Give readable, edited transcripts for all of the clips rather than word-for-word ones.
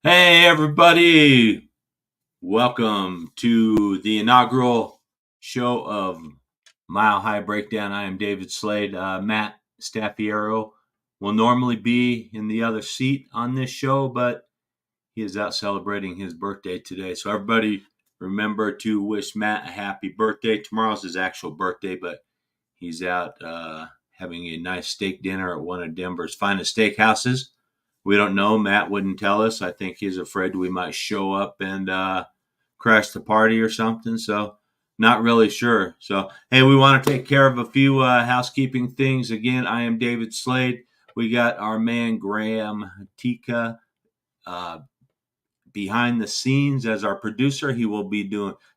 Hey, everybody. Welcome to the inaugural show of Mile High Breakdown. I am David Slade. Matt Staffiero will normally be in the other seat on this show, but he is out celebrating his birthday today. So, everybody, remember to wish Matt a happy birthday. Tomorrow's his actual birthday, but he's out having a nice steak dinner at one of Denver's finest steakhouses. We don't know. Matt wouldn't tell us. I think he's afraid we might show up and crash the party or something. So, not really sure. So, hey, we want to take care of a few housekeeping things. Again, I am David Slade. We got our man Graham Tika uh, behind the scenes as our producer. He will be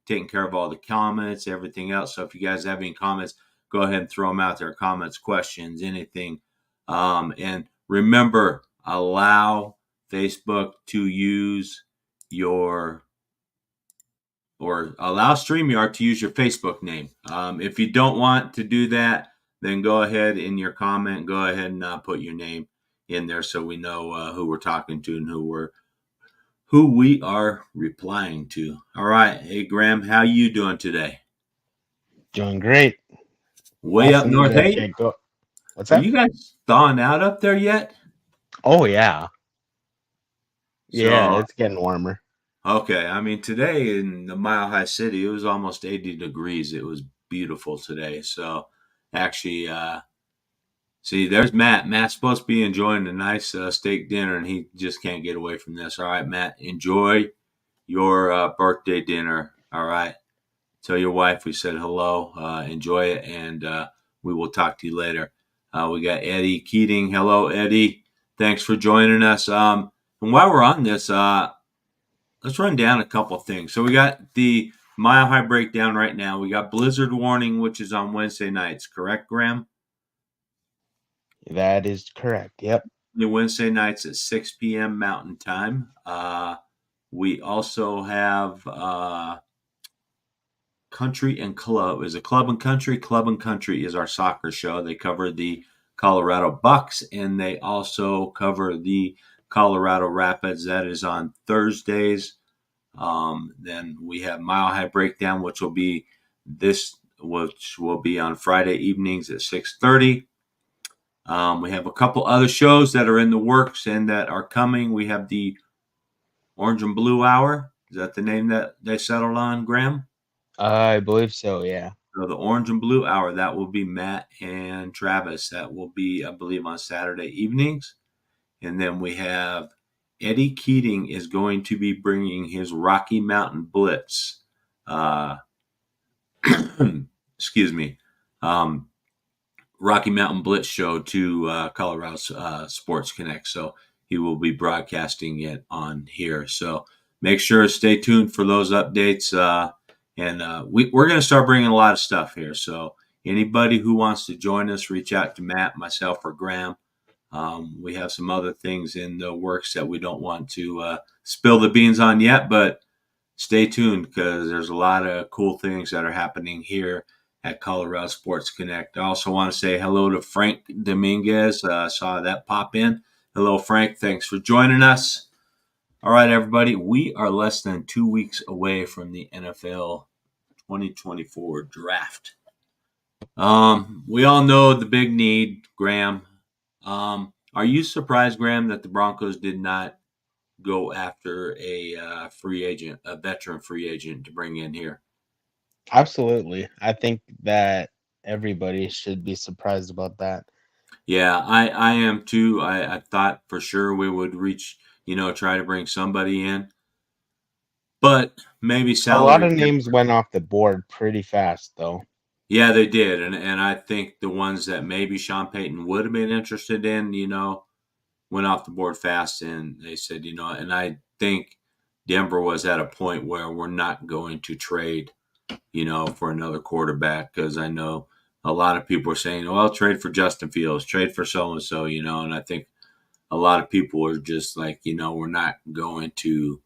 taking care of all the comments, everything else. So, if you guys have any comments, go ahead and throw them out there. Comments, questions, anything. And remember, allow Facebook to use your or allow StreamYard to use your Facebook name. If you don't want to do that, then go ahead in your comment, go ahead and put your name in there so we know who we're talking to and who we are replying to. All right, hey Graham, how you doing today? Doing great. Way up Awesome north. to Hey, get go. What's are that? you guys thawing out up there yet? Oh yeah, yeah. So It's getting warmer. okay, I mean today in the Mile High City, it was almost 80 degrees. It was beautiful today. So actually, see, there's Matt. Matt's supposed to be enjoying a nice steak dinner, and he just can't get away from this. All right, Matt, enjoy your birthday dinner. All right, tell your wife we said hello. Enjoy it, and we will talk to you later. We got Eddie Keating. Hello, Eddie. Thanks for joining us. And while we're on this, let's run down a couple things. So we got the Mile High Breakdown right now. We got Blizzard Warning, which is on Wednesday nights, correct, Graham? That is correct. Yep. Wednesday nights at 6 p.m. Mountain Time. We also have Country and Club. Is it Club and Country? Club and Country is our soccer show. They cover the Colorado Bucks and they also cover the Colorado Rapids. That is on Thursdays. Then we have Mile High Breakdown, which will be on Friday evenings at 6:30. We have a couple other shows that are in the works and that are coming. We have the Orange and Blue Hour. Is that the name that they settled on, Graham? I believe so. Yeah. So the Orange and Blue Hour, that will be Matt and Travis. That will be, I believe, on Saturday evenings. And then we have Eddie Keating is going to be bringing his Rocky Mountain Blitz. Uh, excuse me. Um, Rocky Mountain Blitz show to Colorado Sports Connect. So he will be broadcasting it on here. So make sure to stay tuned for those updates. We're going to start bringing a lot of stuff here. So anybody who wants to join us, reach out to Matt, myself, or Graham. We have some other things in the works that we don't want to spill the beans on yet, but stay tuned because there's a lot of cool things that are happening here at Colorado Sports Connect. I also want to say hello to Frank Dominguez. Saw that pop in. Hello, Frank. Thanks for joining us. All right, everybody. We are less than 2 weeks away from the NFL 2024 draft. We all know the big need, Graham. Are you surprised, Graham, that the Broncos did not go after a free agent, a veteran free agent to bring in here? Absolutely. I think that everybody should be surprised about that. Yeah, I am too. I thought for sure we would reach, try to bring somebody in, but maybe A lot salary of cap. names went off the board pretty fast, though. Yeah, they did, and I think the ones that maybe Sean Payton would have been interested in, went off the board fast, and they said, and I think Denver was at a point where we're not going to trade, for another quarterback because I know a lot of people are saying, well, trade for Justin Fields, trade for so and so, and I think a lot of people are just like, we're not going to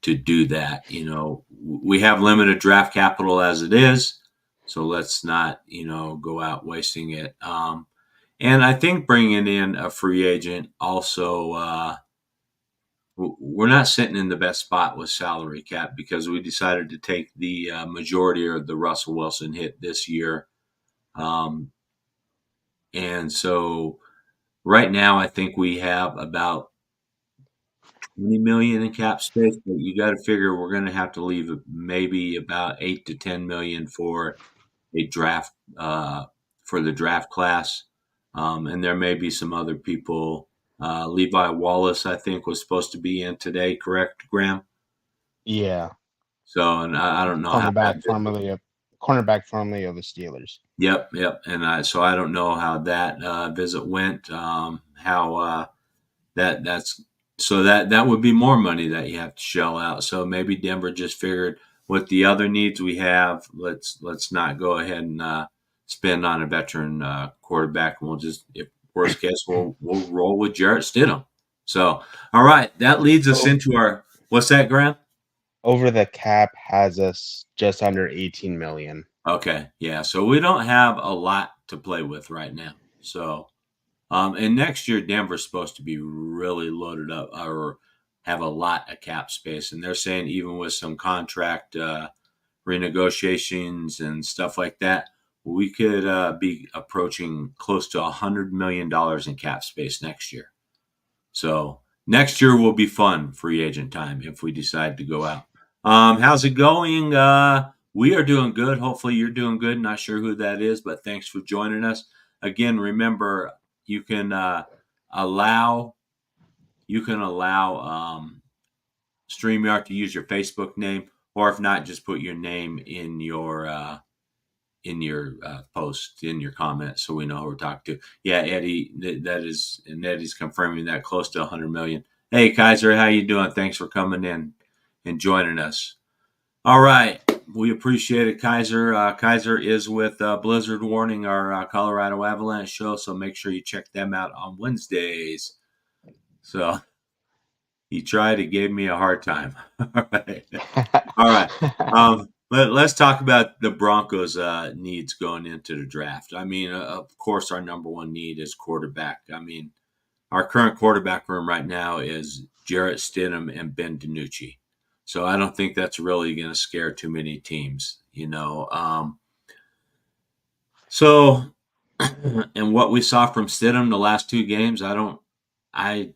do that. We have limited draft capital as it is, so let's not, go out wasting it. And I think bringing in a free agent also we're not sitting in the best spot with salary cap because we decided to take the majority of the Russell Wilson hit this year. Um, and so right now, I think we have about 20 million in cap space, but you got to figure we're going to have to leave maybe about 8 to 10 million for a draft for the draft class. And there may be some other people. Levi Wallace, I think, was supposed to be in today, correct, Graham? Yeah, So, and I don't know how that. cornerback formerly of the Steelers. Yep, yep. And so I don't know how that visit went. How that's so that would be more money that you have to shell out. So maybe Denver just figured with the other needs we have, let's not go ahead and spend on a veteran quarterback. We'll just, if worst case, we'll roll with Jarrett Stidham. So all right, that leads us Oh, into our what's that, Graham? over the cap has us just under 18 million. Okay, yeah. So we don't have a lot to play with right now. So and next year, Denver's supposed to be really loaded up or have a lot of cap space. And they're saying even with some contract renegotiations and stuff like that, we could be approaching close to $100 million in cap space next year. So next year will be fun free agent time if we decide to go out. How's it going? We are doing good. Hopefully you're doing good. Not sure who that is, but thanks for joining us. Again, remember you can allow StreamYard to use your Facebook name, or if not, just put your name in your post, in your comments, so we know who we're talking to. Yeah, Eddie, that is, and Eddie's confirming that close to 100 million. Hey, Kaiser, how you doing? Thanks for coming in and joining us. All right, we appreciate it, Kaiser. Kaiser is with Blizzard Warning, our Colorado Avalanche show, so make sure you check them out on Wednesdays. So he tried, he gave me a hard time. All right. All right. Let's talk about the Broncos' needs going into the draft. I mean, of course, our number one need is quarterback. I mean, our current quarterback room right now is Jarrett Stidham and Ben DiNucci. So I don't think that's really going to scare too many teams, you know. So, and what we saw from Stidham the last two games, I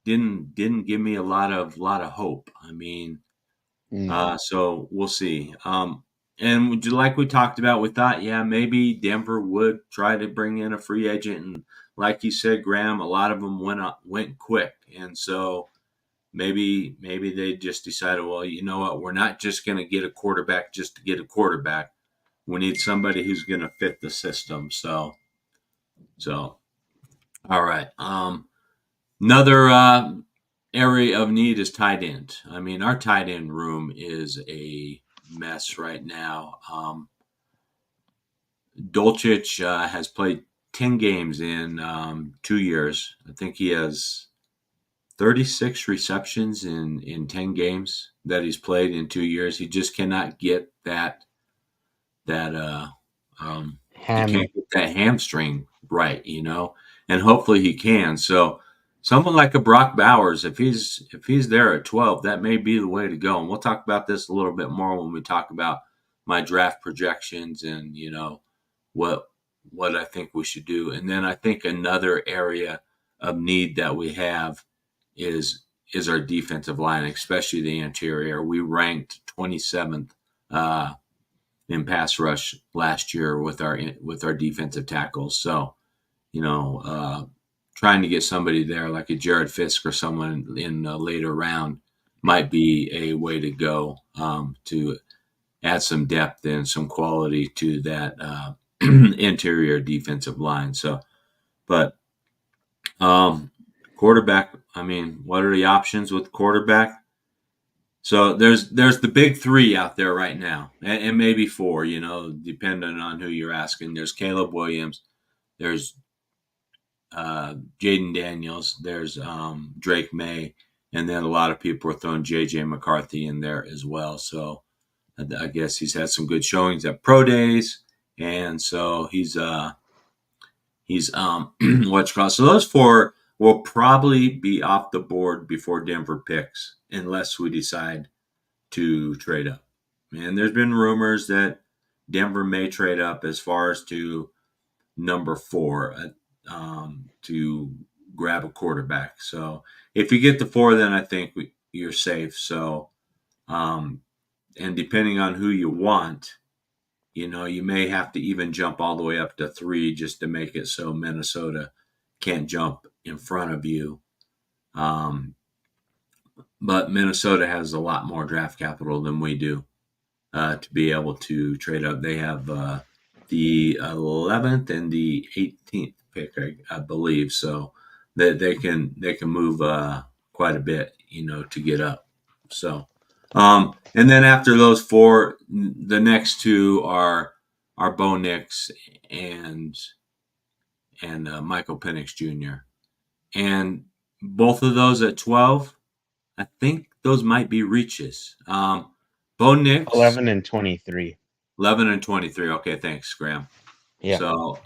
didn't give me a lot of hope. I mean, No. so we'll see. And like we talked about, we thought, yeah, maybe Denver would try to bring in a free agent, and like you said, Graham, a lot of them went quick, and so maybe they just decided, well, you know what, we're not just going to get a quarterback just to get a quarterback. We need somebody who's going to fit the system. So all right. Another area of need is tight end. I mean, our tight end room is a mess right now. Dolchich has played 10 games in 2 years. I think he has 36 receptions in 10 games that he's played in 2 years. He just cannot get that he Ham. can't get that hamstring right, you know, and hopefully he can. So someone like a Brock Bowers, if he's there at 12, that may be the way to go. And we'll talk about this a little bit more when we talk about my draft projections and what what I think we should do. And then I think another area of need that we have is our defensive line, especially the interior. We ranked 27th in pass rush last year with our defensive tackles. So, trying to get somebody there like a Jared Fisk or someone in a later round might be a way to go to add some depth and some quality to that interior defensive line. So, but quarterback, I mean, what are the options with quarterback? So there's the big three out there right now, and maybe four, depending on who you're asking. There's Caleb Williams, there's Jaden Daniels, there's Drake May, and then a lot of people are throwing J.J. McCarthy in there as well. So I guess he's had some good showings at pro days, and so he's what's called. So those four will probably be off the board before Denver picks, unless we decide to trade up. And there's been rumors that Denver may trade up as far as to number 4 to grab a quarterback. So if you get the 4, then I think you're safe. So, and depending on who you want, you may have to even jump all the way up to 3 just to make it so Minnesota can't jump in front of you. But Minnesota has a lot more draft capital than we do to be able to trade up. They have the 11th and the 18th pick, I believe, so that they can move quite a bit, to get up. So, and then after those 4, the next 2 are Bo Nix and Michael Penix Jr. And both of those at 12, I think those might be reaches. Bo Nix, 11 and 23. 11 and 23. Okay, thanks, Graham. Yeah. So,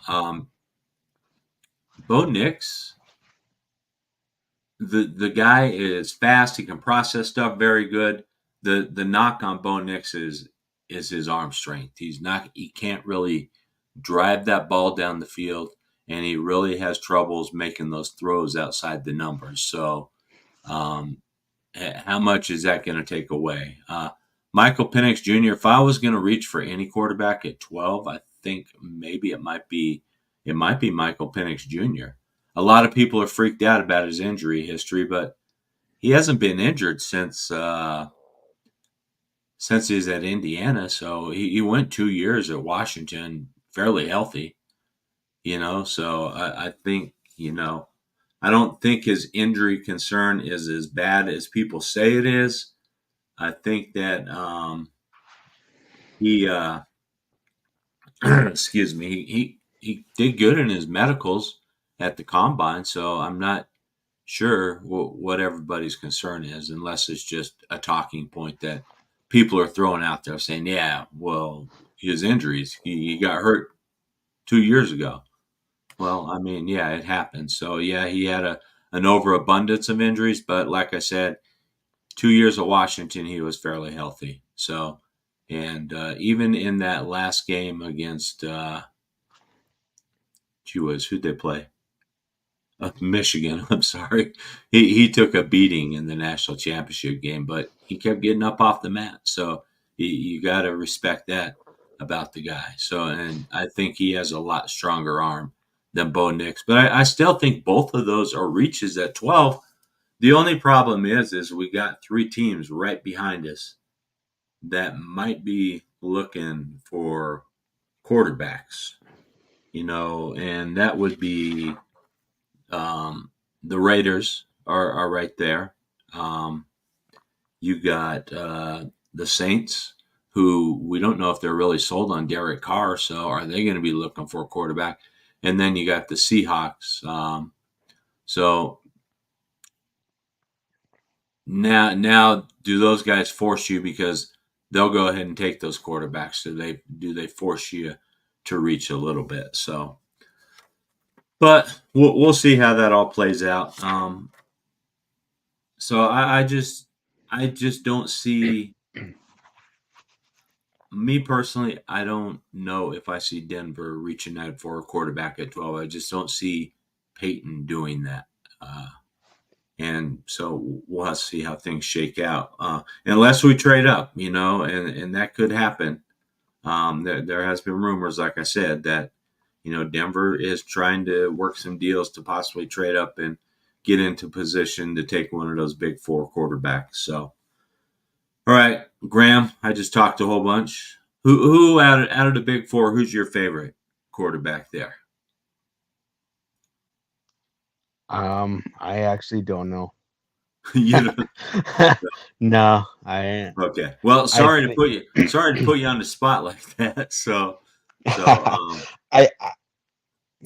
Bo Nix, the guy is fast. He can process stuff very good. The knock on Bo Nix is his arm strength. He can't really drive that ball down the field, and he really has troubles making those throws outside the numbers. So, um, how much is that going to take away? Michael Penix Jr., if I was going to reach for any quarterback at 12, I think maybe it might be Michael Penix Jr. A lot of people are freaked out about his injury history, but he hasn't been injured since he's at Indiana. So he went 2 years at Washington fairly healthy, So I think, I don't think his injury concern is as bad as people say it is. I think that he, excuse me, he did good in his medicals at the combine, so I'm not sure what everybody's concern is, unless it's just a talking point that people are throwing out there saying, yeah, well, his injuries, he got hurt 2 years ago. Well, I mean, yeah, it happened. So, yeah, he had an overabundance of injuries, but like I said, 2 years at Washington, he was fairly healthy. So, and even in that last game against, who'd they play? Michigan. I'm sorry. He took a beating in the national championship game, but he kept getting up off the mat. So you got to respect that about the guy. So, and I think he has a lot stronger arm than Bo Nix, but I still think both of those are reaches at 12. The only problem is we got 3 teams right behind us that might be looking for quarterbacks, and that would be the Raiders are right there. You got the Saints, who we don't know if they're really sold on Derek Carr, so are they going to be looking for a quarterback? And then you got the Seahawks. So now, do those guys force you, because they'll go ahead and take those quarterbacks? So they force you to reach a little bit? So, but we'll see how that all plays out. So I just don't see, me personally. I don't know if I see Denver reaching out for a quarterback at 12. I just don't see Peyton doing that. And so we'll have to see how things shake out, unless we trade up, and that could happen. There has been rumors, like I said, that Denver is trying to work some deals to possibly trade up and get into position to take one of those big 4 quarterbacks. So, all right, Graham, I just talked a whole bunch. Who out of the big 4? Who's your favorite quarterback there? I actually don't know. You don't, No, I okay. Well, I sorry to think put you on the spot like that. So, I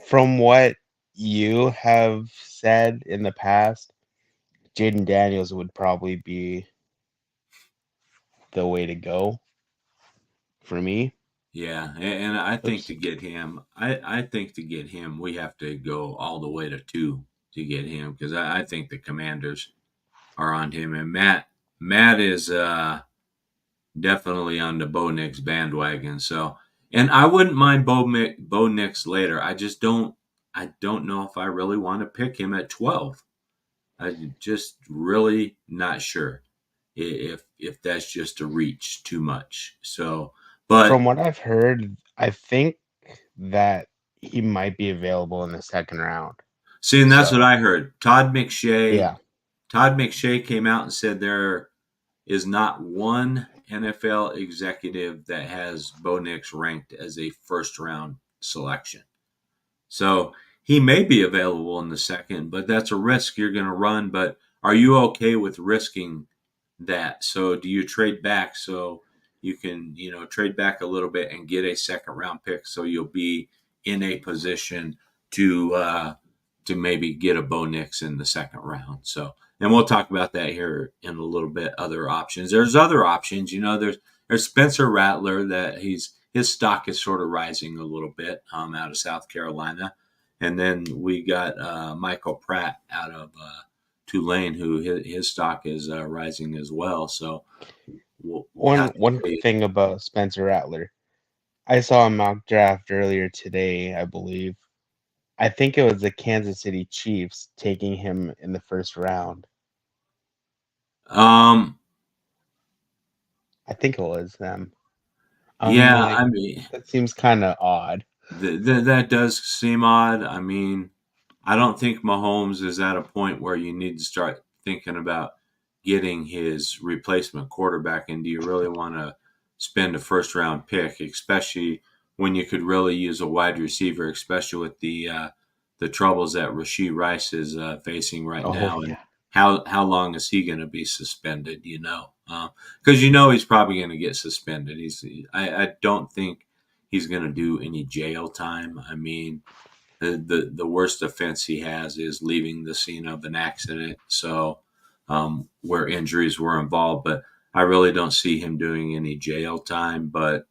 from what you have said in the past, Jaden Daniels would probably be the way to go for me. yeah, and I think Oops. to get him, we have to go all the way to 2. get him because I think the Commanders are on him. And Matt is definitely on the Bo Nix bandwagon. So, and I wouldn't mind Bo Nix later. I don't know if I really want to pick him at 12. I'm just really not sure if that's just a reach too much. So, From but what I've heard, I think that he might be available in the second round. seeing that's what So, I heard. yeah. Todd McShay came out and said there is not one NFL executive that has Bo Nix ranked as a first round selection. So he may be available in the second, but that's a risk you're going to run. But are you okay with risking that? So do you trade back so you can, trade back a little bit and get a second round pick so you'll be in a position to maybe get a Bo Nix in the second round. So, and we'll talk about that here in a little bit. Other options. There's other options. There's Spencer Rattler that his stock is sort of rising a little bit out of South Carolina, and then we got Michael Pratt out of Tulane, who his stock is rising as well. So we'll have to One see. thing about Spencer Rattler, I saw a mock draft earlier today, I believe. I think it was the Kansas City Chiefs taking him in the first round. Um, I think it was them. I'm yeah, like, I mean, that seems kind of odd. that does seem odd. I mean, I don't think Mahomes is at a point where you need to start thinking about getting his replacement quarterback. And do you really want to spend a first round pick, especially when you could really use a wide receiver, especially with the troubles that Rashee Rice is facing right Oh now, and yeah. how long is he going to be suspended? Because he's probably going to get suspended. I don't think he's going to do any jail time. I mean, the worst offense he has is leaving the scene of an accident. So where injuries were involved, but I really don't see him doing any jail time. But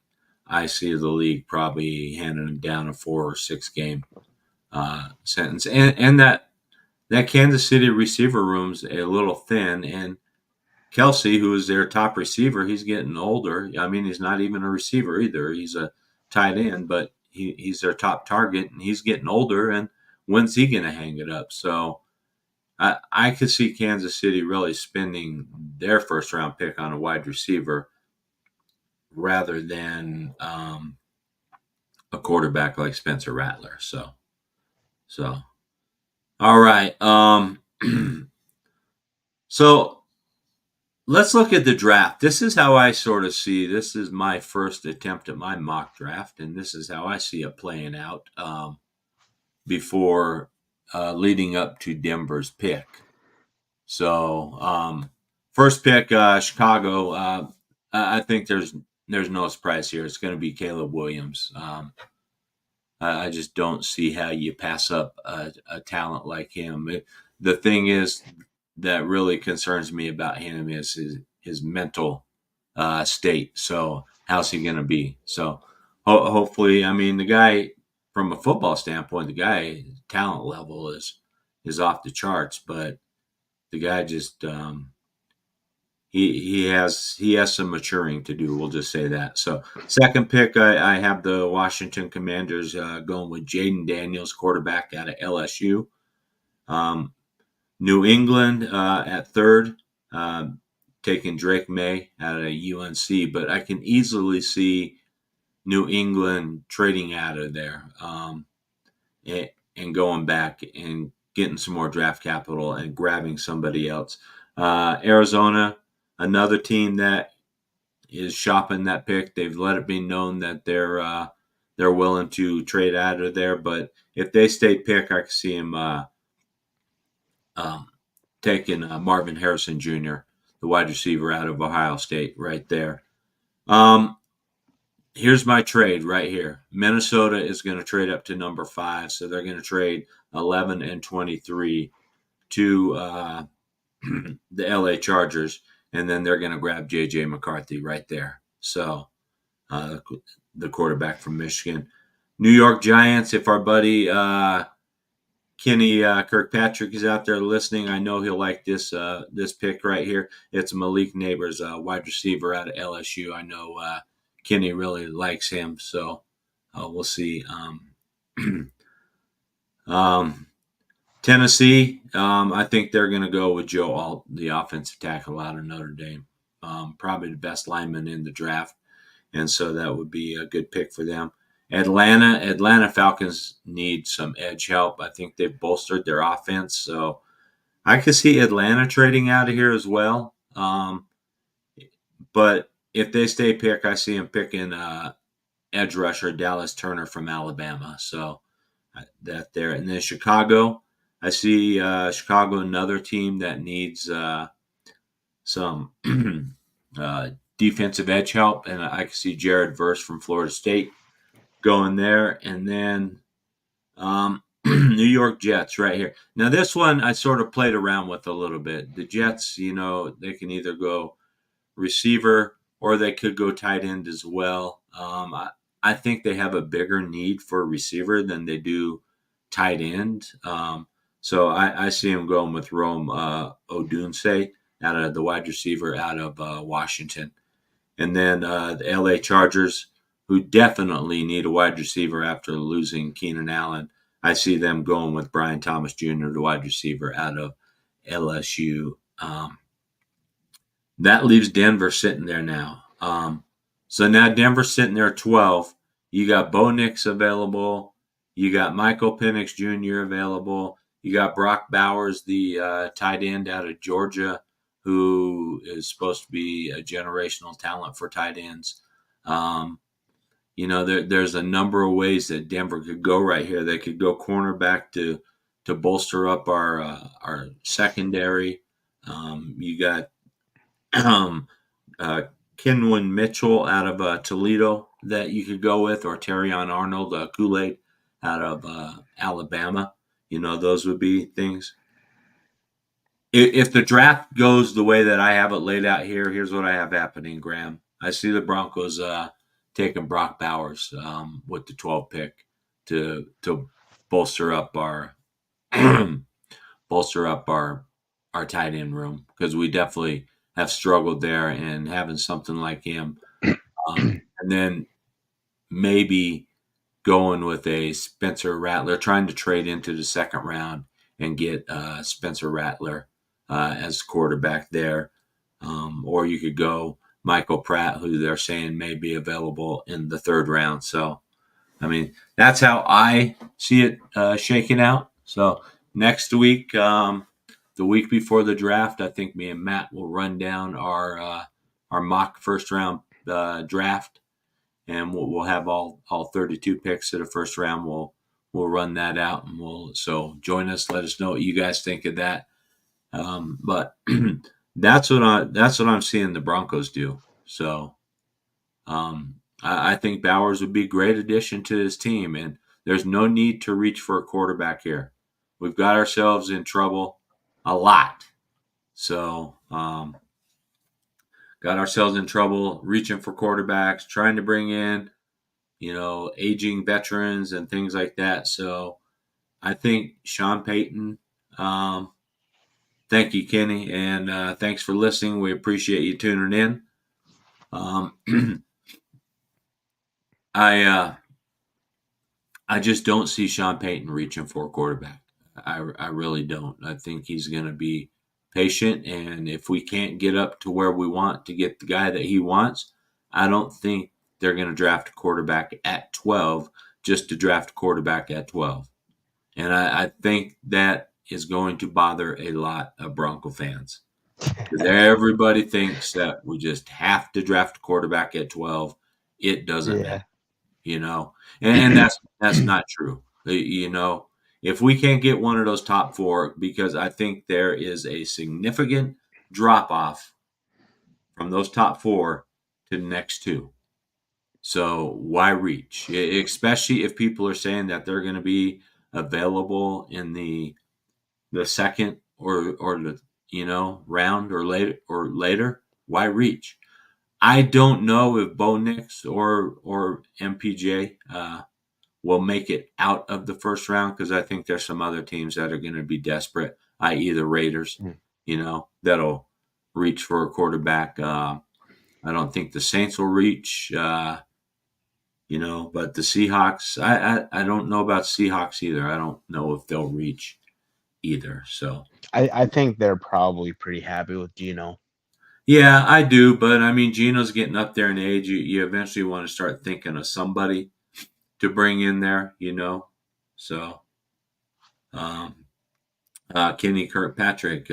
I see the league probably handing him down a 4 or 6 game sentence, and that Kansas City receiver room's a little thin, and Kelsey, who is their top receiver, he's getting older. I mean, he's not even a receiver either. He's a tight end, but he's their top target, and he's getting older. And when's he going to hang it up? So I could see Kansas City really spending their first round pick on a wide receiver rather than a quarterback like Spencer Rattler. So all right. So let's look at the draft. This is how I sort of see. This is my first attempt at my mock draft, and this is how I see it playing out before leading up to Denver's pick. So, first pick, Chicago. I think there's no surprise here. It's going to be Caleb Williams. I just don't see how you pass up a talent like him. The thing is that really concerns me about him is his mental state. So how's he going to be? So hopefully, I mean, the guy from a football standpoint, the guy talent level is off the charts, but the guy just he has some maturing to do. We'll just say that. So second pick, I have the Washington Commanders going with Jaden Daniels, quarterback out of LSU. Um, New England at third, taking Drake May out of UNC, but I can easily see New England trading out of there and going back and getting some more draft capital and grabbing somebody else. Arizona, another team that is shopping that pick. They've let it be known that they're willing to trade out of there, but if they stay pick, I can see him um, taking Marvin Harrison Jr., the wide receiver out of Ohio State, right there. Um, Here's my trade right here. Minnesota is going to trade up to number 5, so they're going to trade 11 and 23 to the LA Chargers, and then they're going to grab JJ McCarthy right there. So the quarterback from Michigan. New York Giants, if our buddy Kenny Kirkpatrick is out there listening. I know he'll like this pick right here. It's Malik Neighbors, wide receiver out of LSU. I know Kenny really likes him, so we'll see. Um, Tennessee, I think they're going to go with Joe Alt, the offensive tackle out of Notre Dame. Probably the best lineman in the draft, and so that would be a good pick for them. Atlanta Falcons need some edge help. I think they've bolstered their offense, so I could see Atlanta trading out of here as well. But if they stay pick, I see them picking edge rusher Dallas Turner from Alabama. So that there, and then Chicago. I see Chicago, another team that needs some defensive edge help, and I can see Jared Verse from Florida State going there, and then New York Jets right here. Now this one I sort of played around with a little bit. The Jets, they can either go receiver or they could go tight end as well. I think they have a bigger need for a receiver than they do tight end. So I see him going with Rome Odunze out of the wide receiver out of Washington. And then the LA Chargers, who definitely need a wide receiver after losing Keenan Allen. I see them going with Brian Thomas Jr., the wide receiver out of LSU. That leaves Denver sitting there now. So now Denver's sitting there at 12. You got Bo Nix available. You got Michael Penix Jr. available. You got Brock Bowers, the tight end out of Georgia, who is supposed to be a generational talent for tight ends. There's a number of ways that Denver could go right here. They could go cornerback to bolster up our secondary. You got Kenwin Mitchell out of Toledo that you could go with, or Terrion Arnold, Kool-Aid out of Alabama. Those would be things. If the draft goes the way that I have it laid out here, here's what I have happening, Graham. I see the Broncos taking Brock Bowers with the 12th pick to bolster up our bolster up our tight end room, because we definitely have struggled there, and having something like him, and then maybe going with a Spencer Rattler, trying to trade into the second round and get Spencer Rattler as quarterback there. Or you could go Michael Pratt, who they're saying may be available in the third round. So, I mean, that's how I see it shaking out. So next week, the week before the draft, I think me and Matt will run down our mock first round draft, and we'll have all 32 picks of the first round. We'll run that out, and so join us. Let us know what you guys think of that. But that's what I'm seeing the Broncos do. So I think Bowers would be a great addition to this team, and there's no need to reach for a quarterback here. We've got ourselves in trouble a lot. So got ourselves in trouble reaching for quarterbacks, trying to bring in, aging veterans and things like that. So I think Sean Payton. Thank you, Kenny, and thanks for listening. We appreciate you tuning in. I just don't see Sean Payton reaching for a quarterback. I really don't. I think he's going to be patient, and if we can't get up to where we want to get the guy that he wants, I don't think they're going to draft a quarterback at 12 just to draft a quarterback at 12. And I think that is going to bother a lot of Bronco fans. Because everybody thinks that we just have to draft a quarterback at 12. It doesn't matter, and that's not true. If we can't get one of those top four, because I think there is a significant drop off from those top four to the next two. So why reach? Especially if people are saying that they're going to be available in the second or the round or later. Why reach? I don't know if Bo Nix or MPJ will make it out of the first round because I think there's some other teams that are going to be desperate, i.e., the Raiders, Mm. that'll reach for a quarterback. I don't think the Saints will reach, but the Seahawks, I don't know about Seahawks either. I don't know if they'll reach either. So, I think they're probably pretty happy with Geno. yeah, I do. But I mean, Geno's getting up there in age. You eventually want to start thinking of somebody to bring in there, So, um, Kenny Kirkpatrick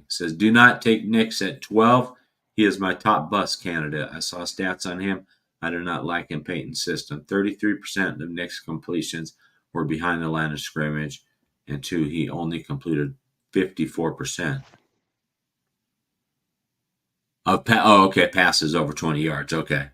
says, "Do not take Nix at 12. He is my top bust candidate. I saw stats on him. I do not like in Peyton's system. 33% of Nick's completions were behind the line of scrimmage, and two, he only completed 54% of passes over 20 yards. Okay,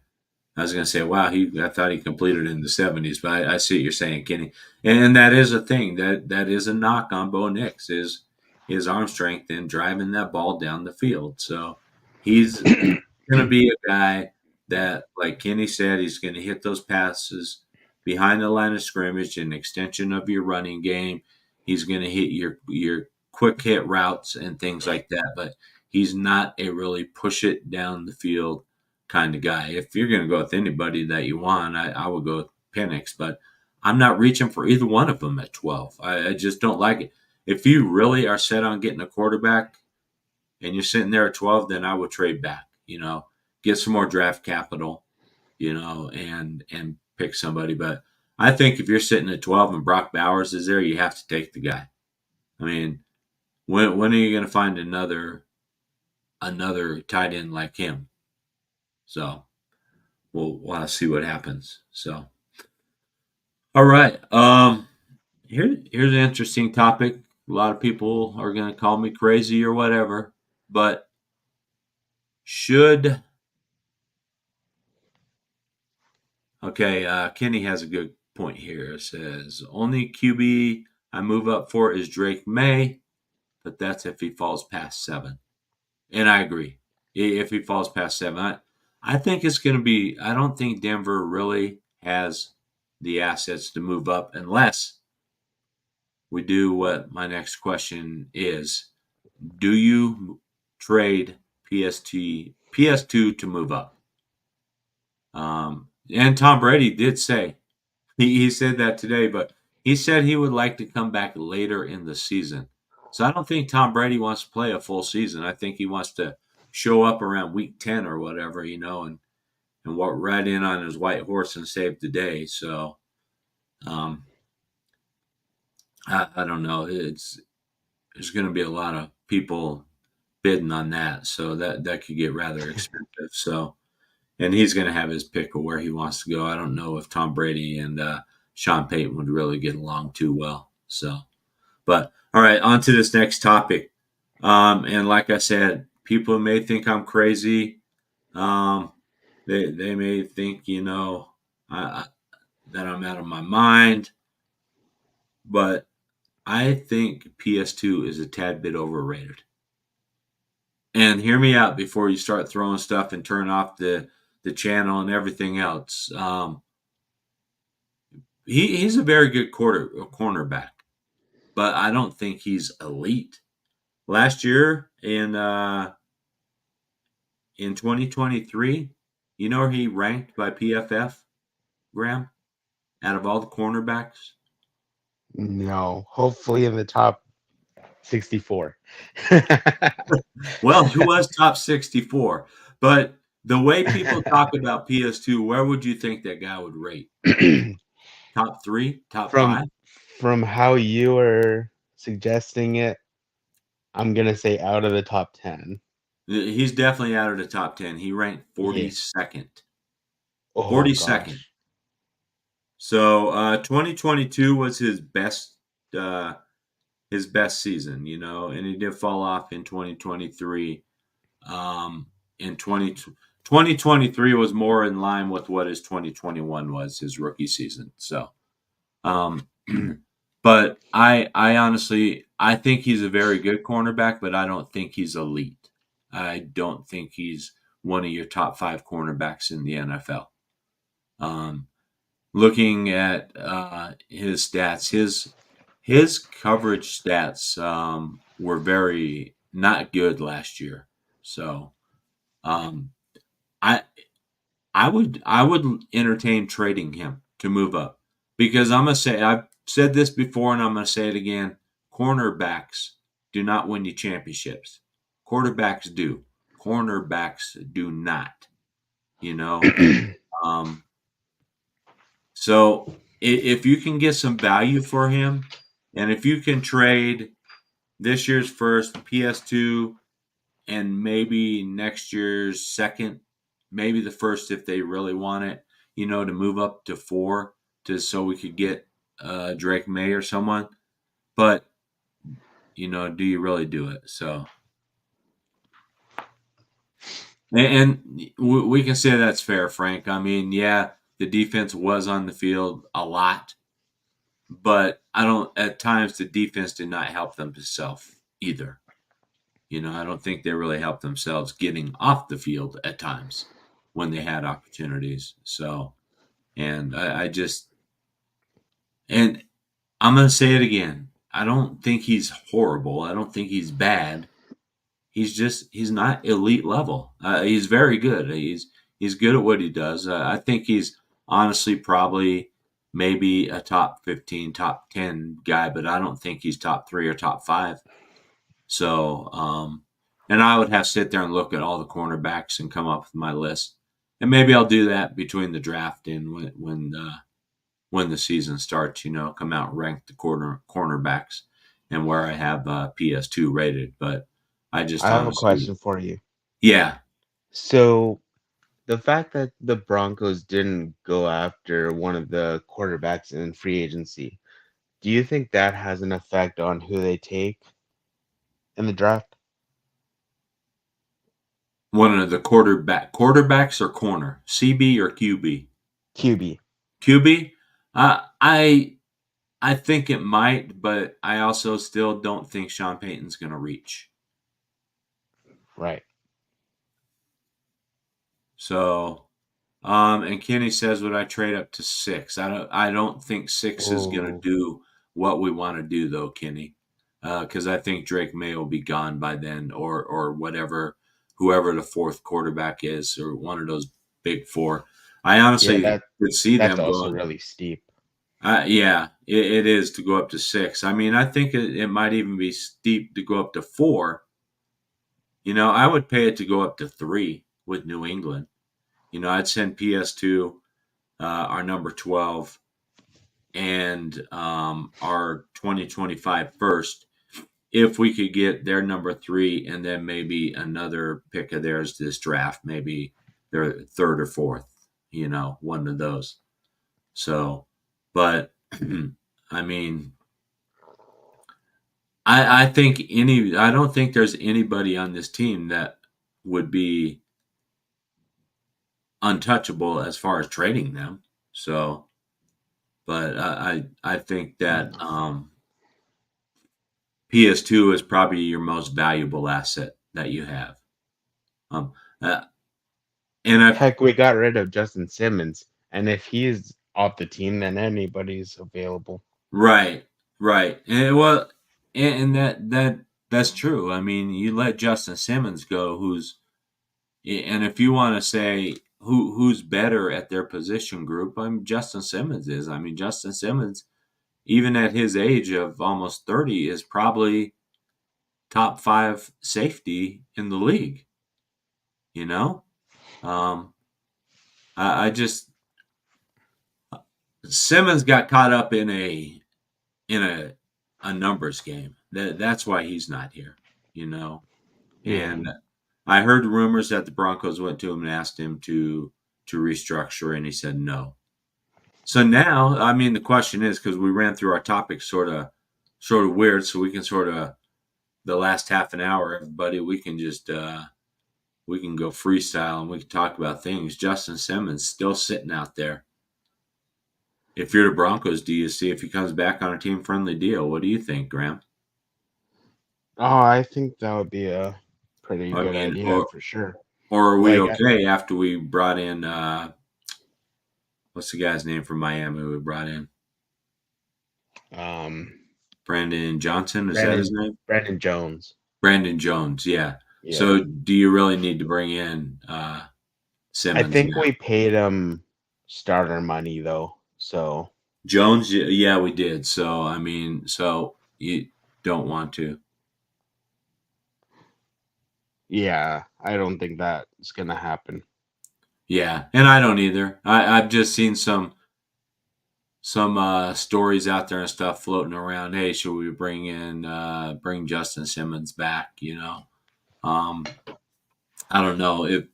I was going to say, wow, I thought he completed in the 70s, but I see what you're saying, Kenny. And that is a thing. That is a knock on Bo Nix is his arm strength and driving that ball down the field. So he's going to be a guy that, like Kenny said, he's going to hit those passes behind the line of scrimmage, an extension of your running game. He's going to hit your quick hit routes and things like that, but he's not a really push it down the field kind of guy. If you're going to go with anybody that you want, I would go with Penix, but I'm not reaching for either one of them at 12. I just don't like it. If you really are set on getting a quarterback and you're sitting there at 12, then I would trade back, get some more draft capital, and pick somebody. But I think if you're sitting at 12 and Brock Bowers is there, you have to take the guy. I mean, when are you going to find another tight end like him? So we'll want to see what happens. So, all right. Here's an interesting topic. A lot of people are going to call me crazy or whatever, but should Kenny has a good point here. It says only QB I move up for is Drake May, but that's if he falls past 7. And I agree. If he falls past 7, I think it's going to be. I don't think Denver really has the assets to move up unless we do what my next question is. Do you trade PS2 to move up? And Tom Brady did say, he said that today, but he said he would like to come back later in the season. So I don't think Tom Brady wants to play a full season. I think he wants to show up around week 10 or whatever, and walk right in on his white horse and save the day. So I don't know. There's going to be a lot of people bidding on that, so that could get rather expensive. So, and he's going to have his pick of where he wants to go. I don't know if Tom Brady and Sean Payton would really get along too well. So, but all right, on to this next topic. And like I said, people may think I'm crazy. They may think that I'm out of my mind, but I think PS2 is a tad bit overrated. And hear me out before you start throwing stuff and turn off the channel and everything else. He's a very good cornerback, but I don't think he's elite. Last year in 2023, you know where he ranked by PFF, Graham, out of all the cornerbacks? No, hopefully in the top 64. Well, he was top 64, but the way people talk about PS2, where would you think that guy would rate? Top 3, top from 5? from how you were suggesting it, I'm gonna say out of the top 10. He's definitely out of the top 10. He ranked Yeah. 42nd. Oh 42nd. gosh. So 2022 was uh, his best season, and he did fall off in 2023. In 2023 was more in line with what his 2021 was, his rookie season. So, um, but I honestly, I think he's a very good cornerback, but I don't think he's elite. I don't think he's one of your top 5 cornerbacks in the NFL. Um, looking at his stats, his coverage stats were very not good last year. So um, I I would entertain trading him to move up because I'm gonna say I've said this before and I'm gonna say it again. Cornerbacks do not win you championships. Quarterbacks do. Cornerbacks do not. You know. Um, so if you can get some value for him, and if you can trade this year's first PS2 and maybe next year's second, maybe the first if they really want it, to move up to 4 to so we could get Drake May or someone. But do you really do it? So and we can say that's fair, Frank. I mean, yeah, the defense was on the field a lot, but I don't. At times, the defense did not help themselves either. I don't think they really helped themselves getting off the field at times when they had opportunities. So, and I just, and I'm going to say it again. I don't think he's horrible. I don't think he's bad. He's not elite level. He's very good. He's good at what he does. I think he's honestly probably maybe a top 15, top 10 guy, but I don't think he's top 3 or top 5. So, and I would have to sit there and look at all the cornerbacks and come up with my list. And maybe I'll do that between the draft and when the season starts. Come out and rank the cornerbacks and where I have PS2 rated. But I I just have a honestly, question for you. yeah. So the fact that the Broncos didn't go after one of the quarterbacks in free agency, do you think that has an effect on who they take in the draft? One of the quarterbacks or corner, CB or QB. QB, QB. I think it might, but I also still don't think Sean Payton's going to reach. right? So, and Kenny says, "Would I trade up to 6?" I don't think 6 is going to Oh, do what we want to do, though, Kenny, because I think Drake May will be gone by then, or whatever, whoever the fourth quarterback is, or one of those big four. I yeah, honestly could see that's them also going. really steep. Yeah, it is to go up to 6. I mean, I think it might even be steep to go up to 4. I would pay it to go up to 3 with New England. I'd send PS2 our number 12 and our 2025 first if we could get their number 3 and then maybe another pick of theirs this draft, maybe their third or fourth, one of those. So, but I mean, I don't think there's anybody on this team that would be untouchable as far as trading them. So, but I think that PS2 is probably your most valuable asset that you have. Um, uh, and I Heck, we got rid of Justin Simmons, and if he's off the team, then anybody's available. right, right, and well, and that's true. I mean, you let Justin Simmons go, and if you want to say who's better at their position group, Justin Simmons is. I mean, Justin Simmons, even at his age of almost 30, is probably top 5 safety in the league. You know, um, I just Simmons got caught up in a numbers game. That's why he's not here. You know, Yeah. and I heard rumors that the Broncos went to him and asked him to restructure, and he said no. So now, I mean, the question is because we ran through our topics sort of weird, so we can sort of the last half an hour, everybody, we can just we can go freestyle and we can talk about things. Justin Simmons still sitting out there. If you're the Broncos, do you see if he comes back on a team friendly deal? What do you think, Graham? Oh, I think that would be a pretty I good mean, idea or for sure. or are we Like, okay after we brought in What's the guy's name from Miami we brought in? Um, Brandon Johnson, is that his Brandon name? Brandon Jones. Brandon Jones, yeah. Yeah. So do you really need to bring in I Simmons think now? we paid him starter money though. So Jones, yeah, we did. So I mean, so you don't want to. yeah, I don't think that's gonna happen. Yeah, and I don't either. I've just seen some stories out there and stuff floating around. Hey, should we bring Justin Simmons back? Um, I don't know if.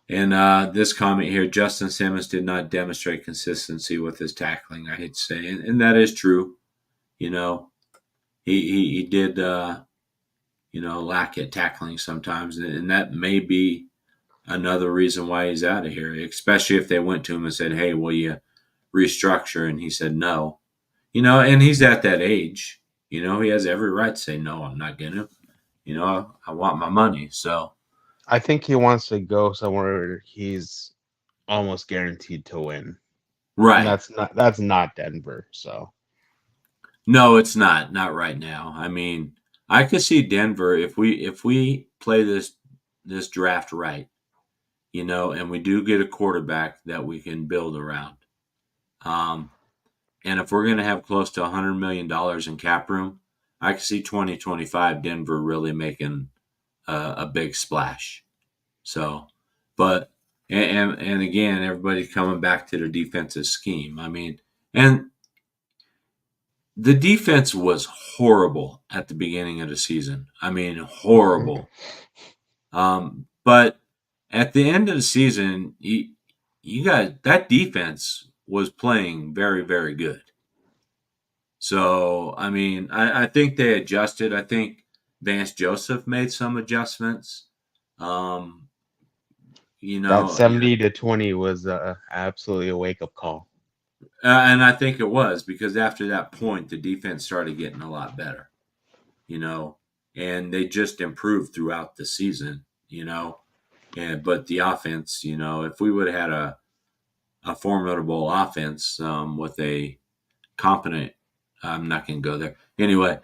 And this comment here, Justin Simmons did not demonstrate consistency with his tackling. I hate to say, and that is true. You know, he did lack at tackling sometimes, and that may be another reason why he's out of here. Especially if they went to him and said, "Hey, will you restructure?" And he said no. And he's at that age. He has every right to say no. I'm not gonna. I want my money. So I think he wants to go somewhere he's almost guaranteed to win. And right. that's not Denver. So No, it's not right now. I mean, I could see Denver if we play this draft right, and we do get a quarterback that we can build around. Um, and if we're going to have close to $100 million in cap room, I could see 2025 Denver really making a big splash. So, but and again, everybody's coming back to the defensive scheme. I mean, and the defense was horrible at the beginning of the season. I mean, horrible. But at the end of the season, you got that defense was playing very, very good. So, I mean, I think they adjusted. I think Vance Joseph made some adjustments. Um, that Yeah, 70-20 was absolutely a wake up call. and I think it was because after that point, the defense started getting a lot better. You know, and they just improved throughout the season. But the offense, if we would have had a formidable offense with a competent, I'm not going to go there anyway.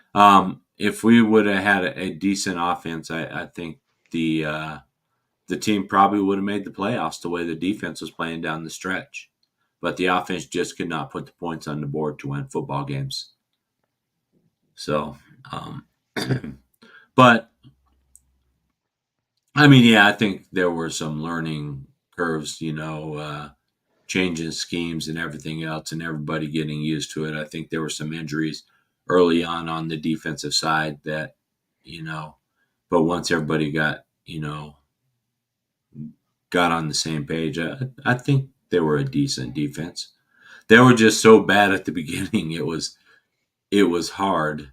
If we would have had a decent offense, I think the team probably would have made the playoffs the way the defense was playing down the stretch. But the offense just could not put the points on the board to win football games. So, um, but I mean, yeah, I think there were some learning curves, changing schemes and everything else, and everybody getting used to it. I think there were some injuries early on the defensive side that, you know, but once everybody got on the same page, I think they were a decent defense. They were just so bad at the beginning. It was hard.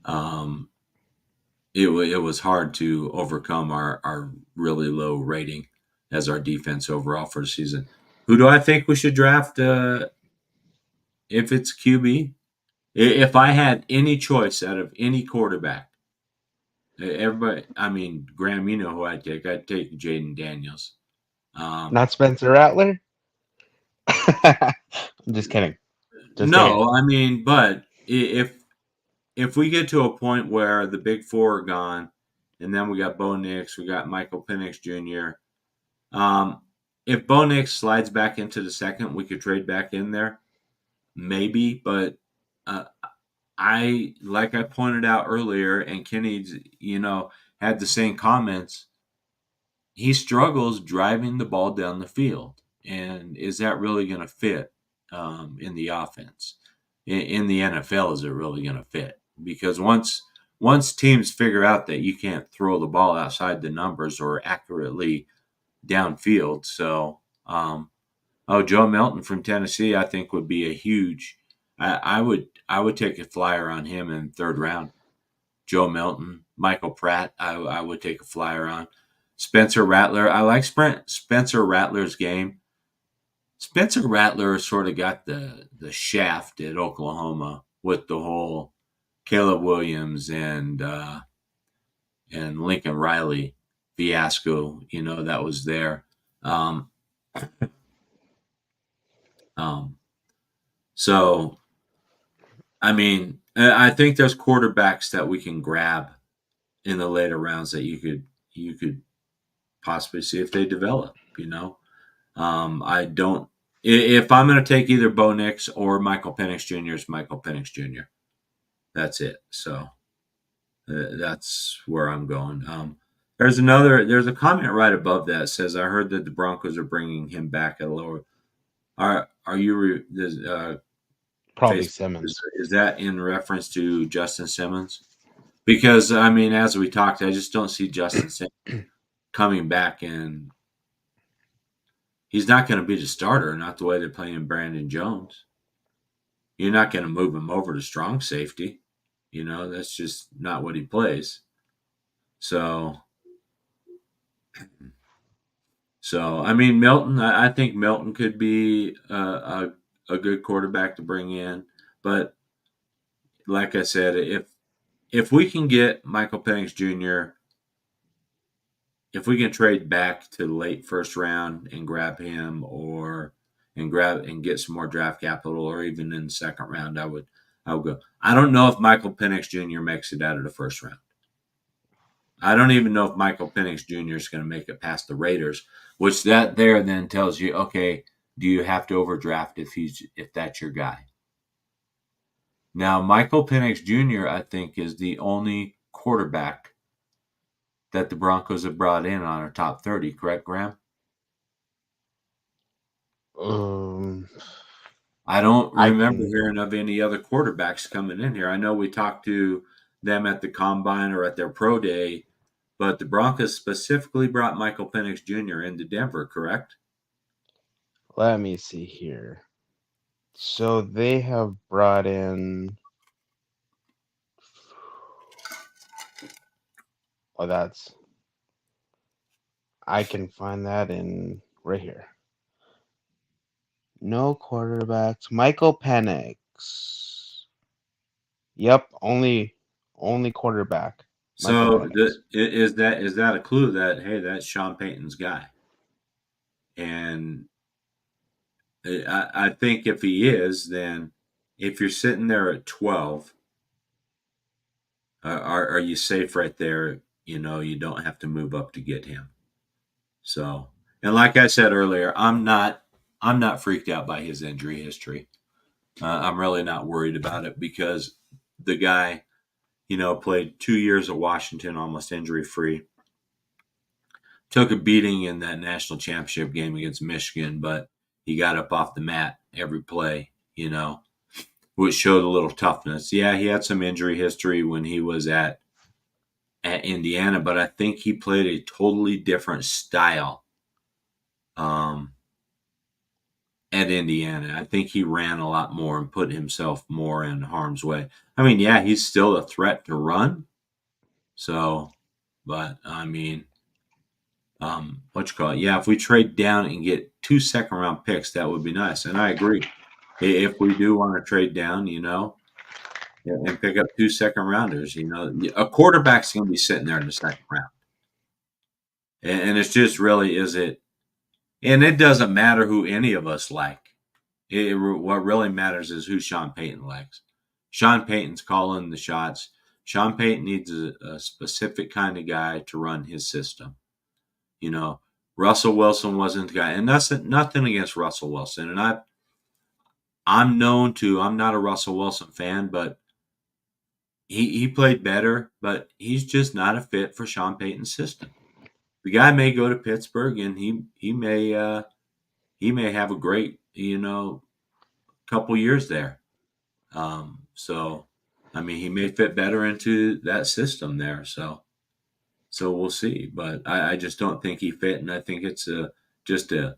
Um, it was hard to overcome our really low rating as our defense overall for the season. Who do I think we should draft if it's QB? If I had any choice out of any quarterback, everybody, I mean, Graham, you know who I'd take. I'd take Jaden Daniels. Um, Not Spencer Rattler. I'm just kidding. Just saying. no, I mean, but if we get to a point where the big four are gone, and then we got Bo Nix, we got Michael Penix Jr. If Bo Nix slides back into the second, we could trade back in there, maybe. But uh, like I pointed out earlier, and Kenny's, had the same comments. He struggles driving the ball down the field, and is that really going to fit in the offense? In the NFL, is it really going to fit? Because once teams figure out that you can't throw the ball outside the numbers or accurately downfield, so Joe Melton from Tennessee, I think would be a huge. I would take a flyer on him in third round. Joe Melton, Michael Pratt, I would take a flyer on. Spencer Rattler, I like Spencer Rattler's game. Spencer Rattler sort of got the shaft at Oklahoma with the whole Caleb Williams and Lincoln Riley fiasco, that was there. Um, Um, so I mean, I think there's quarterbacks that we can grab in the later rounds that you could possibly see if they develop. I don't. If I'm going to take either Bo Nix or Michael Penix Jr., it's Michael Penix Jr. That's it. So that's where I'm going. There's a comment right above that says, "I heard that the Broncos are bringing him back at a lower." Are you Probably Facebook? Simmons. Is that in reference to Justin Simmons? Because I mean, as we talked, I just don't see Justin Simmons coming back, and he's not going to be the starter. Not the way they're playing Brandon Jones. You're not going to move him over to strong safety. That's just not what he plays. So, I mean, Milton. I think Milton could be a good quarterback to bring in, but like I said, if we can get Michael Penix Jr., if we can trade back to the late first round and grab him, or and get some more draft capital, or even in the second round, I would go. I don't know if Michael Penix Jr. makes it out of the first round. I don't even know if Michael Penix Jr. is going to make it past the Raiders, which that there then tells you, okay, do you have to overdraft if that's your guy? Now, Michael Penix Jr., I think, is the only quarterback that the Broncos have brought in on our top 30, correct, Graham? Um, I don't I remember can hearing of any other quarterbacks coming in here. I know we talked to them at the combine or at their pro day, but the Broncos specifically brought Michael Penix Jr. into Denver, correct? let me see here. So they have brought in. Oh, that's. I can find that in right here. No quarterbacks. Michael Penix. Yep, only quarterback. Michael So Penix. is that a clue that, hey, that's Sean Payton's guy? And I think if he is, then if you're sitting there at 12, are you safe right there? You don't have to move up to get him. So, and like I said earlier, I'm not freaked out by his injury history. I'm really not worried about it because the guy, played 2 years at Washington almost injury free. Took a beating in that national championship game against Michigan, but he got up off the mat every play, which showed a little toughness. Yeah, he had some injury history when he was at Indiana, but I think he played a totally different style um, at Indiana. I think he ran a lot more and put himself more in harm's way. I mean, yeah, he's still a threat to run. So, but I mean, what you call it? Yeah, if we trade down and get 2 second-round picks, that would be nice. And I agree. If we do want to trade down, and pick up 2 second-rounders, a quarterback's going to be sitting there in the second round. And it's just really, is it? And it doesn't matter who any of us like. What really matters is who Sean Payton likes. Sean Payton's calling the shots. Sean Payton needs a specific kind of guy to run his system. Russell Wilson wasn't the guy, and that's nothing against Russell Wilson. And I'm not a Russell Wilson fan, but he played better, but he's just not a fit for Sean Payton's system. The guy may go to Pittsburgh, and he may have a great couple years there. So, I mean, he may fit better into that system there. So we'll see. But I just don't think he fit, and I think it's just a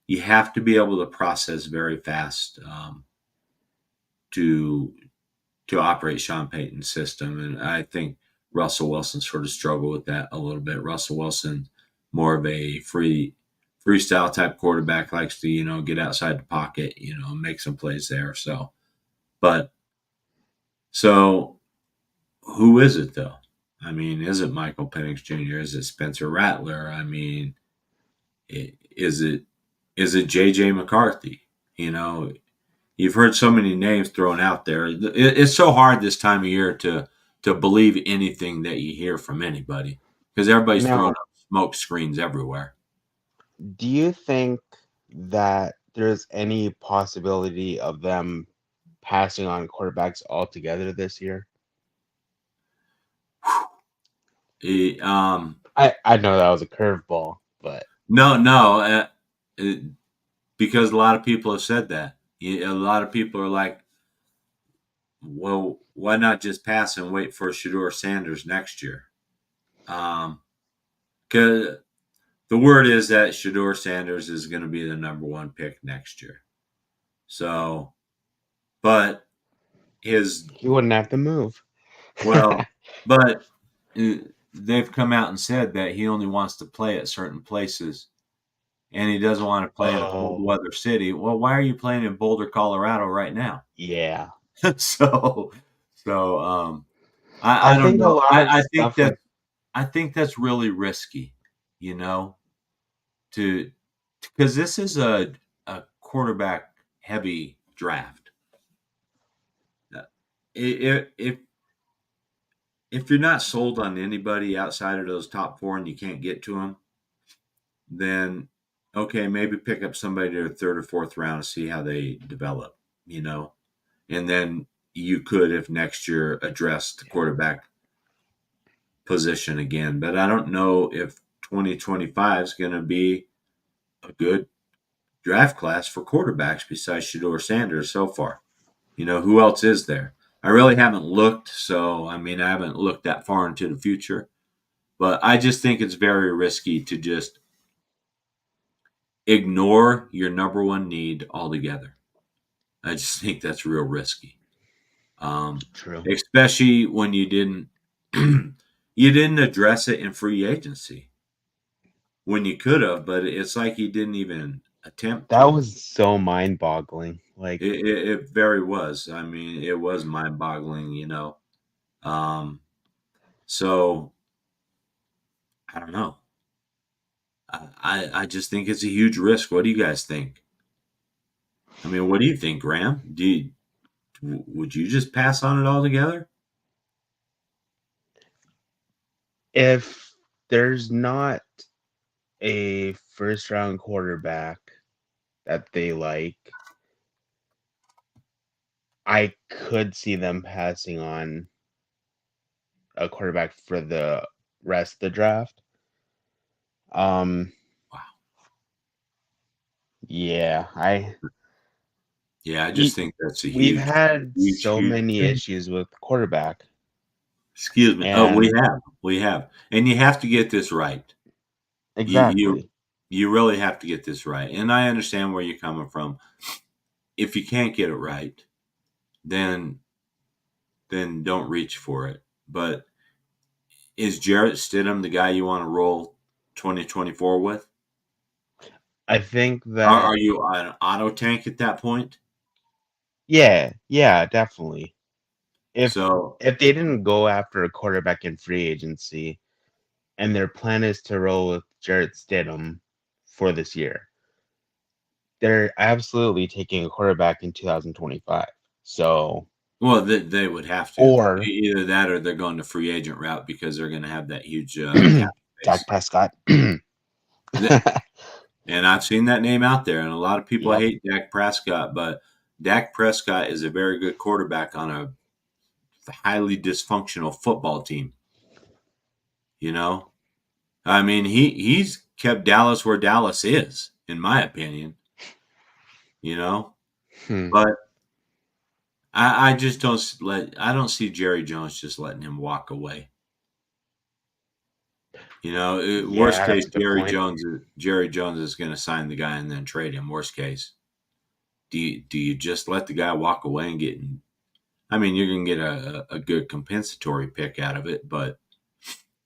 you have to be able to process very fast to operate Sean Payton's system, and I think Russell Wilson sort of struggled with that a little bit. Russell Wilson, more of a freestyle type quarterback, likes to get outside the pocket, make some plays there. But so who is it though? I mean, is it Michael Penix Jr.? Is it Spencer Rattler? I mean, is it Is it J.J. McCarthy? You know, you've heard so many names thrown out there. It's so hard this time of year to believe anything that you hear from anybody because everybody's throwing Now, up smoke screens everywhere. do you think that there's any possibility of them passing on quarterbacks altogether this year? Eh, um, I know that was a curveball, but no, because a lot of people have said that. A lot of people are like, well, why not just pass and wait for Shador Sanders next year? Because the word is that Shador Sanders is going to be the number one pick next year. So, but his he wouldn't have to move. well, but they've come out and said that he only wants to play at certain places, and he doesn't want to play in a cold Oh, weather city. Well, why are you playing in Boulder, Colorado, right now? yeah. so, so I I don't think a know. lot of stuff with I think that's really risky, you know, to because this is a quarterback heavy draft. Uh, if you're not sold on anybody outside of those top four and you can't get to them, then okay, maybe pick up somebody to the third or fourth round and see how they develop, you know, and then you could, if next year, address the quarterback position again. But I don't know if 2025 is going to be a good draft class for quarterbacks besides Shador Sanders so far. You know, who else is there? I really haven't looked, so I mean, I haven't looked that far into the future, but I just think it's very risky to just ignore your number one need altogether. I just think that's real risky, true. especially when you didn't address it in free agency when you could have, but it's like you didn't even attempt That to. was so mind-boggling. Like, It very was. I mean, it was mind boggling, you know. Um, so I don't know. I just think it's a huge risk. What do you guys think? I mean, what do you think, Graham? Would you just pass on it altogether? if there's not a first round quarterback that they like, I could see them passing on a quarterback for the rest of the draft. Um, Wow. yeah, Yeah, I just y- think that's a we've huge, had huge, so huge. many issues with quarterback, Excuse me. Oh, and we have, and you have to get this right. You you exactly. you really have to get this right. And I understand where you're coming from. If you can't get it right, then don't reach for it. But is Jarrett Stidham the guy you want to roll 2024 with? I think that Are you an auto tank at that point? yeah, definitely. If So, if they didn't go after a quarterback in free agency and their plan is to roll with Jarrett Stidham for this year, they're absolutely taking a quarterback in 2025. So, well, they would have to. or Either that or they're going the free agent route because they're going to have that huge cap Dak space. Prescott. Th- And I've seen that name out there, and a lot of people Yep. hate Dak Prescott, but Dak Prescott is a very good quarterback on a highly dysfunctional football team. You know, I mean, he's kept Dallas where Dallas is, in my opinion. You know, Hmm. but I just I don't see Jerry Jones just letting him walk away. You know, worst Yeah, case, that's a good point. Jerry Jones is going to sign the guy and then trade him. Worst case, do you just let the guy walk away and get? I mean, you're going to get a good compensatory pick out of it, but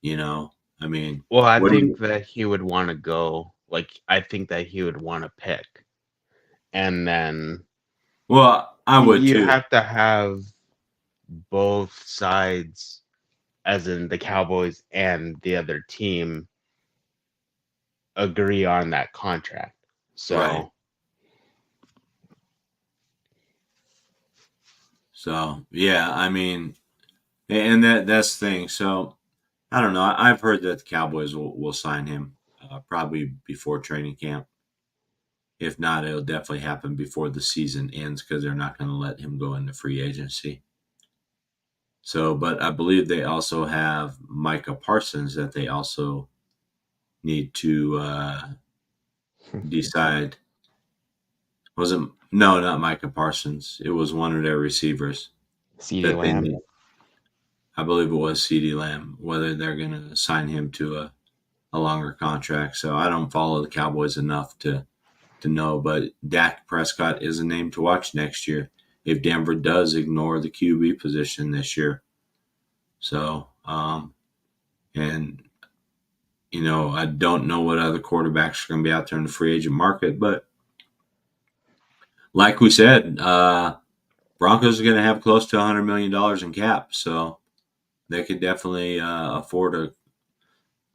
you know, I mean, Well, I what do think you? that he would want to go. Like, I think that he would want to pick, and then Well, I would you too. have to have both sides, as in the Cowboys and the other team, agree on that contract. Right. So So yeah, I mean, and that's the thing. So I don't know. I've heard that the Cowboys will sign him probably before training camp. If not, it'll definitely happen before the season ends because they're not going to let him go into free agency. So, but I believe they also have Micah Parsons that they also need to decide. Was it no, not Micah Parsons? It was one of their receivers CeeDee that they Lamb. need. I believe it was CeeDee Lamb. Whether they're going to sign him to a longer contract. So I don't follow the Cowboys enough to know, but Dak Prescott is a name to watch next year if Denver does ignore the QB position this year. So, and I don't know what other quarterbacks are going to be out there in the free agent market, but like we said, Broncos are going to have close to $100 million in cap, so they could definitely afford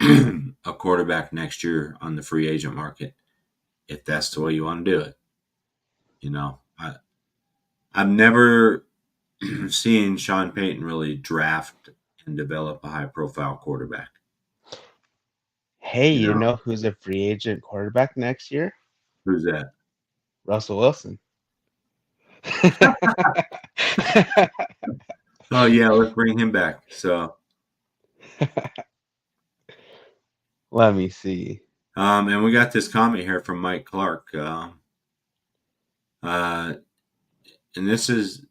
a quarterback next year on the free agent market if that's the way you want to do it. I've never seen Sean Payton really draft and develop a high profile quarterback. Hey, You you know, know who's a free agent quarterback next year? who's that? Russell Wilson. Oh yeah, let's bring him back. So, Let me see. and we got this comment here from Mike Clark, uh, and this is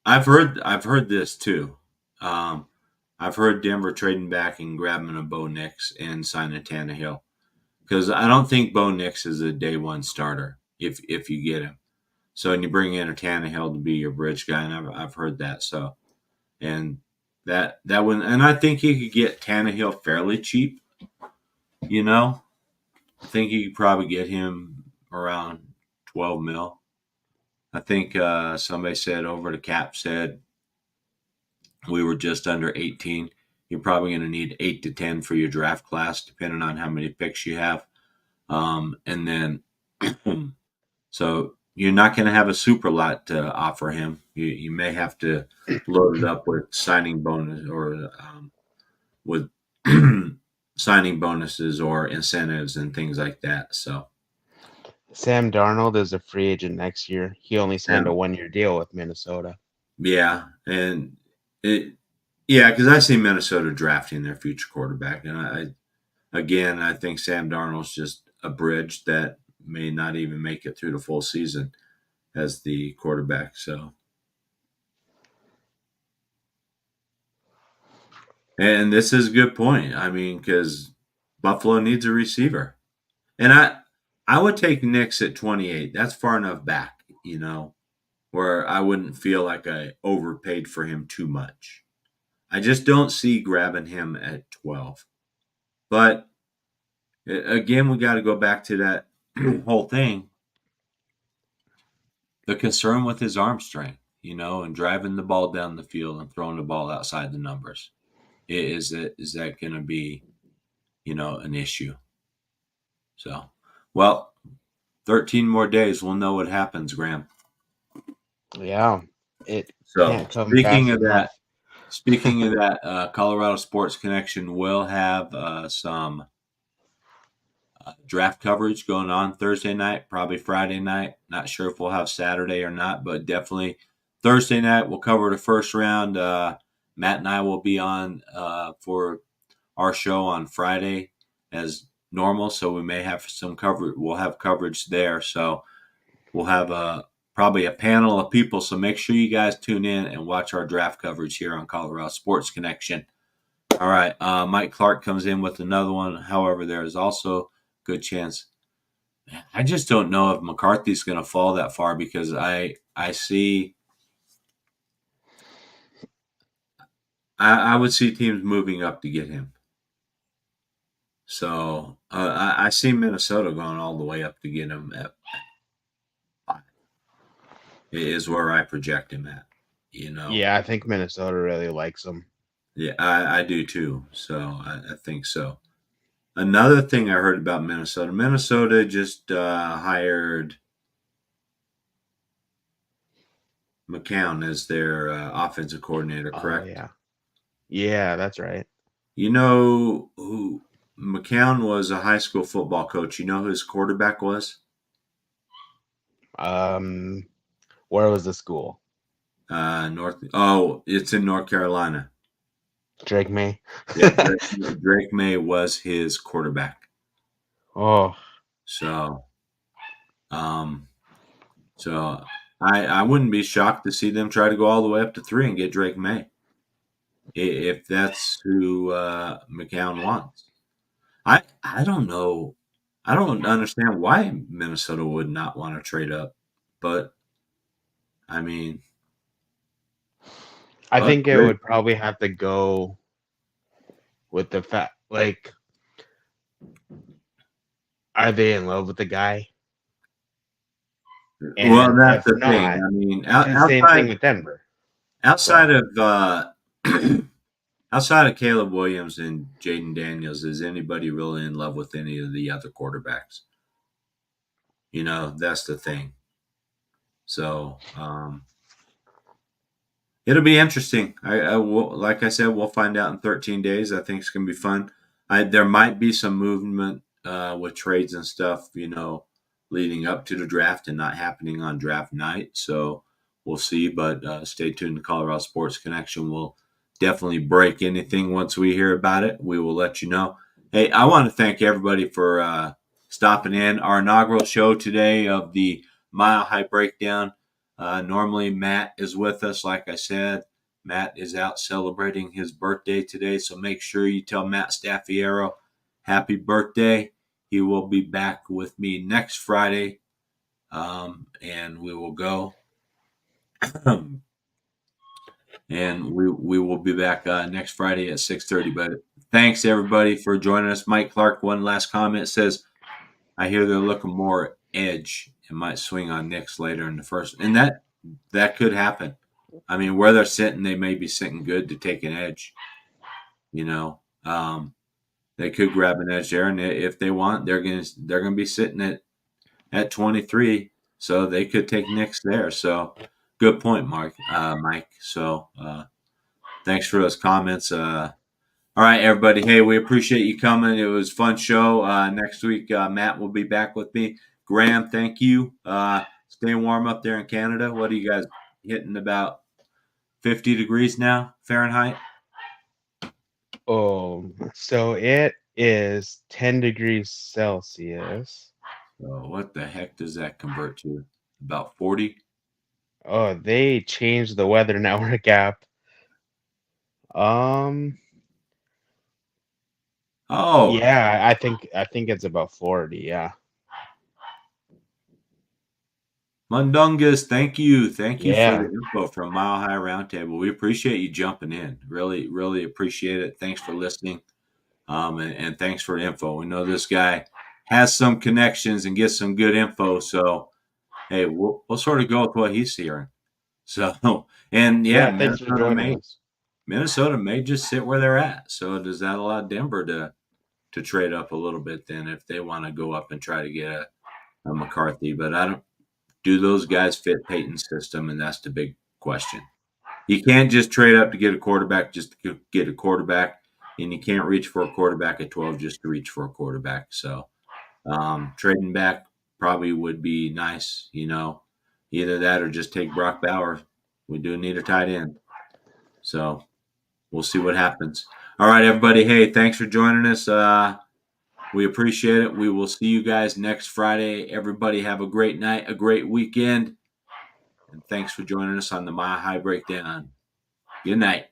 I've heard this too. Um, I've heard Denver trading back and grabbing a Bo Nix and signing Tannehill because I don't think Bo Nix is a day one starter if you get him. So and you bring in a Tannehill to be your bridge guy, and I've heard that. So and that one, and I think you could get Tannehill fairly cheap. You know, I think you could probably get him around 12 mil. I think somebody said over the cap said we were just under 18. You're probably going to need 8 to 10 for your draft class, depending on how many picks you have. And then, so you're not going to have a super lot to offer him. You may have to load it up with signing bonus or with signing bonuses or incentives and things like that. So, Sam Darnold is a free agent next year. He only signed a um, 1-year deal with Minnesota. yeah, and it, yeah, because I see Minnesota drafting their future quarterback, and again, I think Sam Darnold's just a bridge that may not even make it through the full season as the quarterback. So, and this is a good point. I mean, because Buffalo needs a receiver, and I would take Knicks at 28. That's far enough back, where I wouldn't feel like I overpaid for him too much. I just don't see grabbing him at 12. But again, we got to go back to that whole thing. The concern with his arm strength, and driving the ball down the field and throwing the ball outside the numbers. Is that going to be, an issue? So, well, 13 more days, we'll know what happens, Graham. Yeah, it So, can't come fast enough. speaking of that, Colorado Sports Connection will have some draft coverage going on Thursday night, probably Friday night. Not sure if we'll have Saturday or not, but definitely Thursday night we'll cover the first round. Matt and I will be on for our show on Friday as normal, so we may have some coverage. We'll have coverage there, so we'll have probably a panel of people. So make sure you guys tune in and watch our draft coverage here on Colorado Sports Connection. All right, Mike Clark comes in with another one. However, there is also a good chance. I just don't know if McCarthy's going to fall that far because I see I would see teams moving up to get him. So I see Minnesota going all the way up to get him at 5. Is where I project him at. Yeah, I think Minnesota really likes him. Yeah, I do too. So I think so. Another thing I heard about Minnesota. Minnesota just hired McCown as their offensive coordinator, Oh correct? yeah. Yeah, that's right. You know who McCown was a high school football coach. You know who his quarterback was? Um, where was the school? North. Oh, it's in North Carolina. Drake May. Yeah, Drake May was his quarterback. Oh, So, um, so I wouldn't be shocked to see them try to go all the way up to 3 and get Drake May if that's who McCown wants. I don't know. I don't understand why Minnesota would not want to trade up, but I mean, I but think it would probably have to go with the fact, like, are they in love with the guy? well, And that's if the thing. not, I mean, do the same thing with Denver. outside So of outside of Caleb Williams and Jaden Daniels, is anybody really in love with any of the other quarterbacks? You know, that's the thing. So it'll be interesting. I will, like I said, we'll find out in 13 days. I think it's gonna be fun. There might be some movement with trades and stuff, you know, leading up to the draft and not happening on draft night. So we'll see. But stay tuned to Colorado Sports Connection. We'll definitely break anything once we hear about it. We will let you know. Hey, I want to thank everybody for stopping in our inaugural show today of the Mile High Breakdown. Normally, Matt is with us. Like I said, Matt is out celebrating his birthday today. So make sure you tell Matt Staffiero happy birthday. He will be back with me next Friday, and we will go. And we will be back next Friday at 6:30. But thanks everybody for joining us. Mike Clark, one last comment says, I hear they're looking more edge and might swing on Knicks later in the first, and that could happen. I mean, where they're sitting, they may be sitting good to take an edge. You know, they could grab an edge there, and if they want, they're gonna be sitting at 23, so they could take Knicks there. So, good point, Mike. So, thanks for those comments. All right, everybody. Hey, we appreciate you coming. It was a fun show. Next week, Matt will be back with me. Graham, thank you. Stay warm up there in Canada. What are you guys hitting about 50 degrees now, Fahrenheit? so it is 10 degrees Celsius. So what the heck does that convert to? About 40? Oh, they changed the weather network app. Um, Oh, yeah, I think it's about 40, yeah. Mundungus, thank you. Thank you for the Yeah. info from Mile High Roundtable. We appreciate you jumping in. Really, really appreciate it. Thanks for listening. And thanks for the info. We know this guy has some connections and gets some good info. So, hey, we'll sort of go with what he's hearing. So, and yeah, Yeah, thanks for joining us. Minnesota may just sit where they're at. So, does that allow Denver to trade up a little bit then if they want to go up and try to get a McCarthy? But I don't. Do those guys fit Peyton's system? And that's the big question. You can't just trade up to get a quarterback just to get a quarterback, and you can't reach for a quarterback at 12 just to reach for a quarterback. So trading back probably would be nice, you know, either that or just take Brock Bauer. We do need a tight end. So we'll see what happens. All right, everybody. Hey, thanks for joining us. We appreciate it. We will see you guys next Friday. Everybody have a great night, a great weekend. And thanks for joining us on the Mile High Breakdown. Good night.